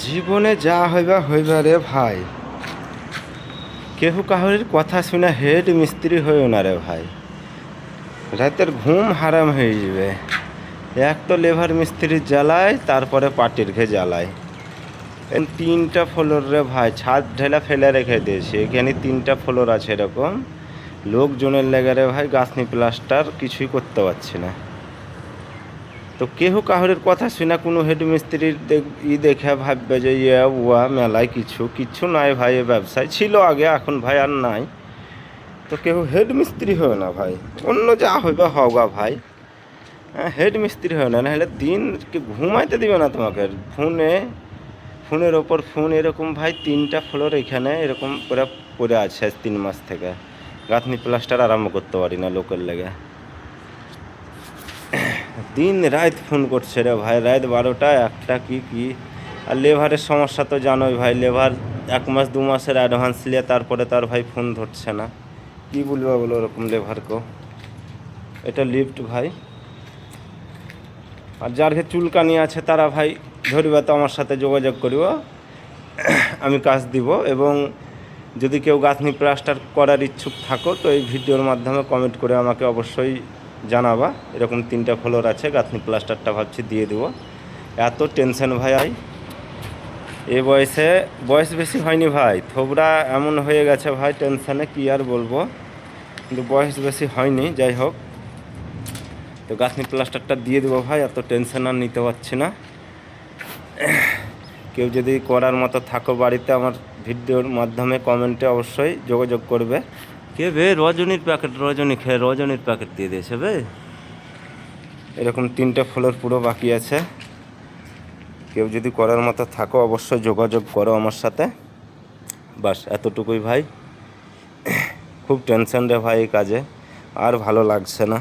জীবনে যা হইবা রে ভাই, কেহ কাহরির কথা শুনে হেড মিস্ত্রি হইও না রে ভাই। রাতের ঘুম হারাম হয়ে যাবে। এক তো লেবার মিস্ত্রির জ্বালায়, তারপরে পাটির ঘে জ্বালায়। 3টা ফ্লোর রে ভাই, ছাদ ঢেলা ফেলে রেখে দিয়েছে। এখানে 3টা ফ্লোর আছে এরকম। লোকজনের লেগে রে ভাই গাছনি প্লাস্টার কিছুই করতে পারছি না। তো কেহ কাহরের কথা শুনে কোনো হেড মিস্ত্রির দেখে ভাববে যে ওয়া মেলায় কিচ্ছু নাই ভাই। এ ব্যবসায় ছিল আগে, এখন ভাই আর নাই। তো কেউ হেড মিস্ত্রি হয় না ভাই, অন্য যা হইবে হওয়া ভাই। হ্যাঁ, হেড মিস্ত্রি হয় না, নাহলে দিন কি ঘুমাইতে দিবে না তোমাকে। ফোনের ওপর ফোন এরকম ভাই। 3টা ফ্লোর এখানে এরকম করে পড়ে আছে 3 মাস থেকে। গাঁথনি প্লাস্টার আরম্ভ করতে পারি না লোকের লেগে। দিন রাত ফোন করছে রে ভাই, রাত 12টা 1টা কি। আর লেবারের সমস্যা তো জানোই ভাই। লেবার 1 মাস 2 মাসের অ্যাডভান্স নিয়ে তারপরে তার ভাই ফোন ধরছে না। কি বলবো বলো ওরকম লেবারকে। এটা লিফট ভাই। আর যার ঘে চুলকানি আছে তারা ভাই ধরিবা তো আমার সাথে যোগাযোগ করিব, আমি কাজ দিব। এবং যদি কেউ গাঁথনি প্লাস্টার করার ইচ্ছুক থাকো তো এই ভিডিওর মাধ্যমে কমেন্ট করে আমাকে অবশ্যই জানাবা। এরকম 3টা ফ্লোর আছে, গাঁথনি প্লাস্টারটা ভাবছি দিয়ে দেবো। এত টেনশন ভাই এ বয়স বেশি হয়নি ভাই, থোবরা এমন হয়ে গেছে ভাই টেনশানে, কি আর বলবো। কিন্তু বয়স বেশি হয়নি, যাই হোক। তো গাঁথনি প্লাস্টারটা দিয়ে দেবো ভাই, এত টেনশন আর নিতে পারছি না। কেউ যদি করার মতো থাকো বাড়িতে, আমার ভিডিওর মাধ্যমে কমেন্টে অবশ্যই যোগাযোগ করবে। কে বে রজনীর প্যাকেট দিয়ে দিয়েছে বে। এরকম 3টা ফ্লোর পুরো বাকি আছে। কেউ যদি করার মতো থাকো অবশ্যই যোগাযোগ করো আমার সাথে। বাস এতটুকুই ভাই। খুব টেনশন রে ভাই এই কাজে, আর ভালো লাগছে না।